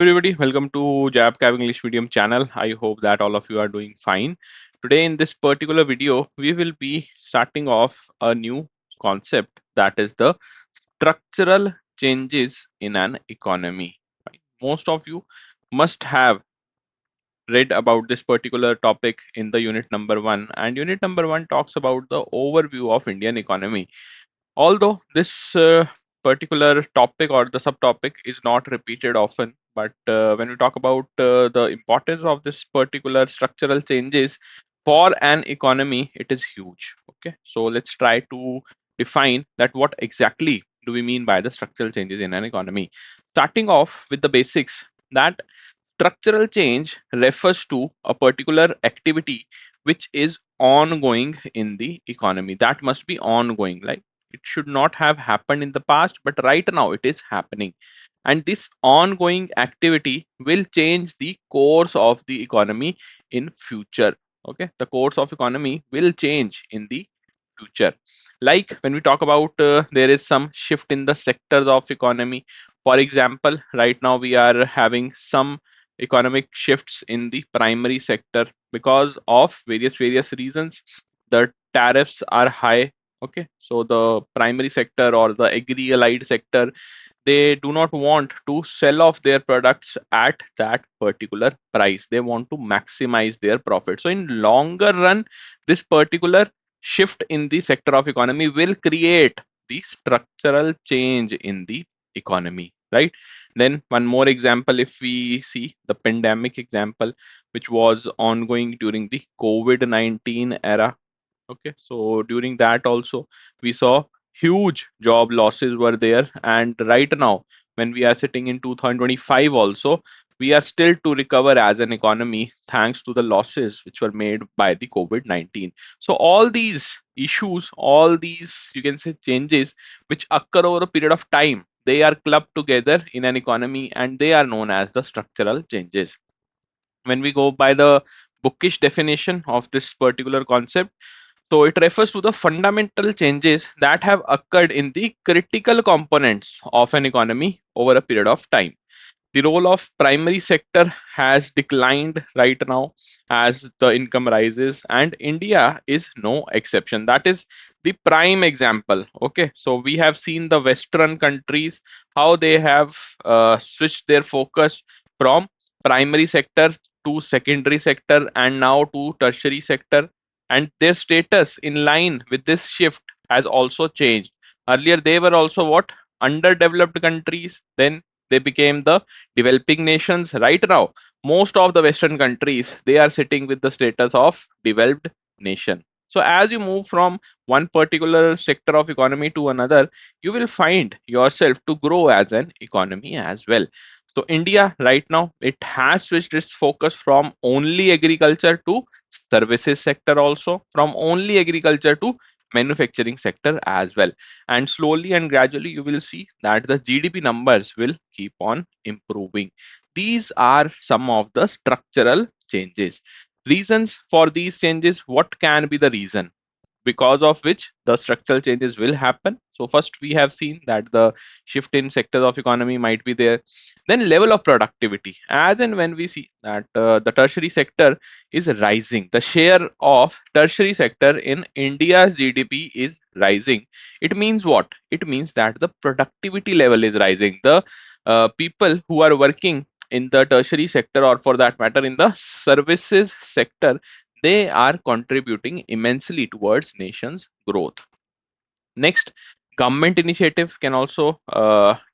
Everybody, welcome to JAIIB CAIIB English Medium channel. I hope that all of you are doing fine. Today in this particular video, we will be starting off a new concept, that is the structural changes in an economy. Right? Most of you must have read about this particular topic in the unit number 1, and unit number 1 talks about the overview of Indian economy. Although this particular topic or the subtopic is not repeated often, but when we talk about the importance of this particular structural changes for an economy, it is huge. Okay, so let's try to define that what exactly do we mean by the structural changes in an economy. Starting off with the basics, that structural change refers to a particular activity which is ongoing in the economy. That must be ongoing. Like, it should not have happened in the past, but right now it is happening. And this ongoing activity will change the course of the economy in future. Okay, the course of economy will change in the future. Like when we talk about there is some shift in the sectors of economy. For example, right now we are having some economic shifts in the primary sector because of various reasons. The tariffs are high. Okay, so the primary sector or the agri allied sector, they do not want to sell off their products at that particular price. They want to maximize their profit. So in longer run, this particular shift in the sector of economy will create the structural change in the economy, right? Then one more example, if we see the pandemic example, which was ongoing during the COVID-19 era. Okay, so during that also we saw huge job losses were there, and right now when we are sitting in 2025 also, we are still to recover as an economy thanks to the losses which were made by the COVID-19. So all these issues, all these, you can say, changes which occur over a period of time, they are clubbed together in an economy and they are known as the structural changes. When we go by the bookish definition of this particular concept, so it refers to the fundamental changes that have occurred in the critical components of an economy over a period of time. The role of primary sector has declined right now as the income rises, and India is no exception. That is the prime example. Okay, so we have seen the Western countries how they have switched their focus from primary sector to secondary sector and now to tertiary sector, and their status in line with this shift has also changed. Earlier they were also what, underdeveloped countries, then they became the developing nations. Right now most of the Western countries, they are sitting with the status of developed nation. So as you move from one particular sector of economy to another, you will find yourself to grow as an economy as well. So India right now, it has switched its focus from only agriculture to services sector, also from only agriculture to manufacturing sector as well. And slowly and gradually you will see that the GDP numbers will keep on improving. These are some of the structural changes. Reasons for these changes, what can be the reason because of which the structural changes will happen? So first we have seen that the shift in sectors of economy might be there. Then level of productivity, as and when we see that the tertiary sector is rising, the share of tertiary sector in India's GDP is rising. It means what? It means that the productivity level is rising. The people who are working in the tertiary sector, or for that matter in the services sector, they are contributing immensely towards nation's growth. Next, government initiative can also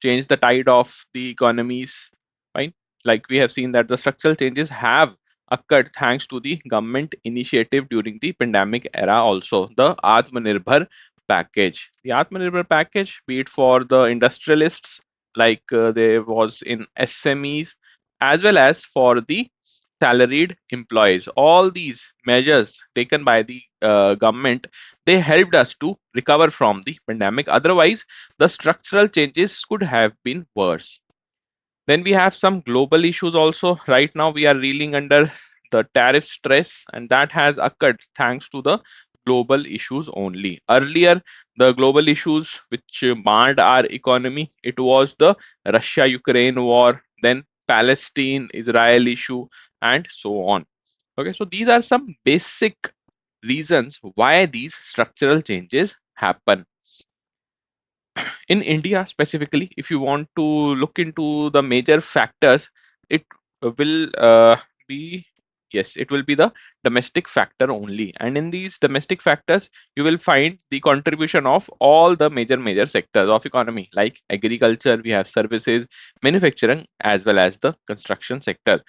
change the tide of the economies, right? Like we have seen that the structural changes have occurred thanks to the government initiative during the pandemic era also. The Atmanirbhar package. The Atmanirbhar package, be it for the industrialists, like there was in SMEs, as well as for the salaried employees. All these measures taken by the government, they helped us to recover from the pandemic. Otherwise, the structural changes could have been worse. Then we have some global issues also. Right now, we are reeling under the tariff stress, and that has occurred thanks to the global issues only. Earlier, the global issues which marred our economy, it was the Russia-Ukraine war, then Palestine Israel issue, and so on. Okay, so these are some basic reasons why these structural changes happen. In India specifically, if you want to look into the major factors, it will be yes, it will be the domestic factor only. And in these domestic factors, you will find the contribution of all the major sectors of economy, like agriculture, we have services, manufacturing, as well as the construction sector.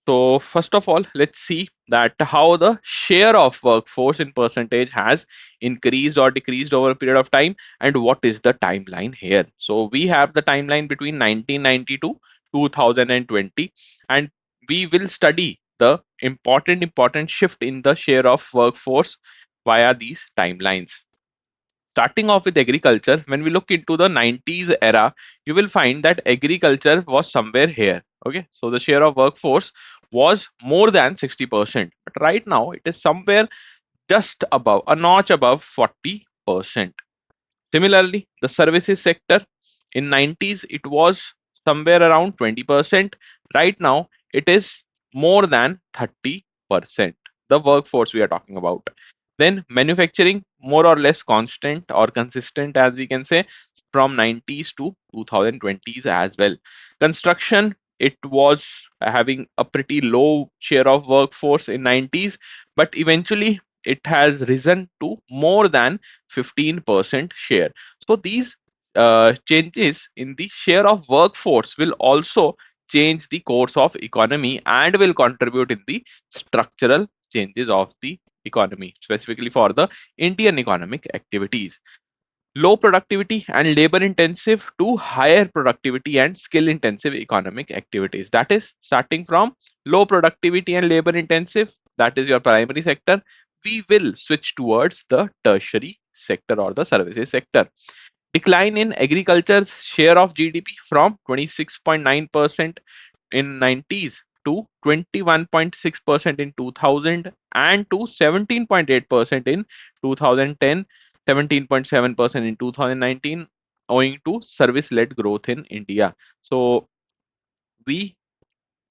So first of all, let's see that how the share of workforce in percentage has increased or decreased over a period of time, and what is the timeline here. So we have the timeline between 1990 to 2020, and we will study the important shift in the share of workforce via these timelines. Starting off with agriculture, when we look into the 90s era, you will find that agriculture was somewhere here. Okay, so the share of workforce was more than 60%, but right now it is somewhere just above, a notch above 40%. Similarly, the services sector in 90s it was somewhere around 20%. Right now it is more than 30%. The workforce we are talking about. Then manufacturing more or less constant or consistent, as we can say, from 90s to 2020s as well. Construction, it was having a pretty low share of workforce in 90s, but eventually it has risen to more than 15% share. So these changes in the share of workforce will also change the course of economy and will contribute in the structural changes of the economy, specifically for the Indian economic activities. Low productivity and labor intensive to higher productivity and skill intensive economic activities. That is starting from low productivity and labor intensive, that is your primary sector. We will switch towards the tertiary sector or the services sector. Decline in agriculture's share of GDP from 26.9% in 90s to 21.6% in 2000 and to 17.8% in 2010, 17.7% in 2019, owing to service led growth in India. So we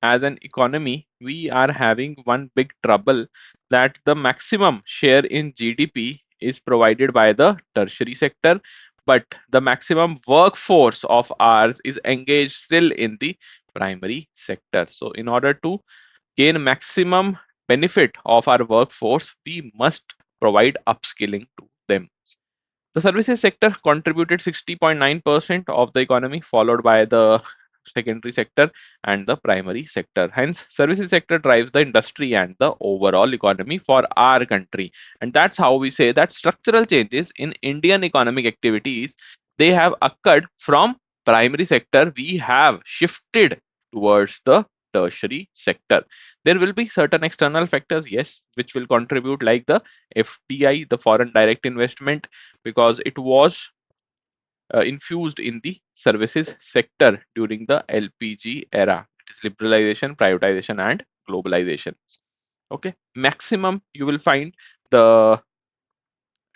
as an economy, we are having one big trouble, that the maximum share in GDP is provided by the tertiary sector, but the maximum workforce of ours is engaged still in the primary sector. So, in order to gain maximum benefit of our workforce, we must provide upskilling to them. The services sector contributed 60.9% of the economy, followed by the secondary sector and the primary sector. Hence, services sector drives the industry and the overall economy for our country. And that's how we say that structural changes in Indian economic activities, they have occurred from primary sector. We have shifted towards the tertiary sector. There will be certain external factors, yes, which will contribute, like the FDI, the foreign direct investment, because it was infused in the services sector during the LPG era. It is liberalization, privatization, and globalization. Okay, maximum you will find the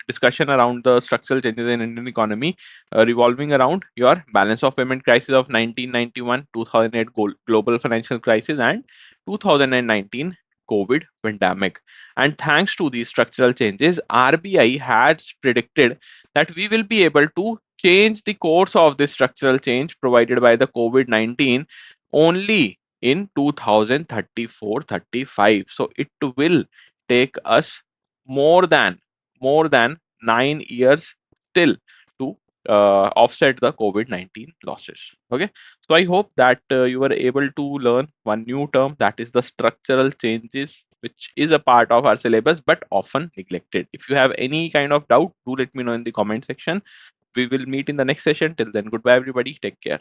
discussion around the structural changes in Indian economy revolving around your balance of payment crisis of 1991, 2008 global financial crisis, and 2019 COVID pandemic. And thanks to these structural changes, RBI has predicted that we will be able to change the course of this structural change provided by the COVID-19 only in 2034-35. So it will take us more than more than 9 years still to offset the COVID-19 losses. Okay, so I hope that you were able to learn one new term, that is the structural changes, which is a part of our syllabus but often neglected. If you have any kind of doubt, do let me know in the comment section. We will meet in the next session. Till then, goodbye, everybody. Take care.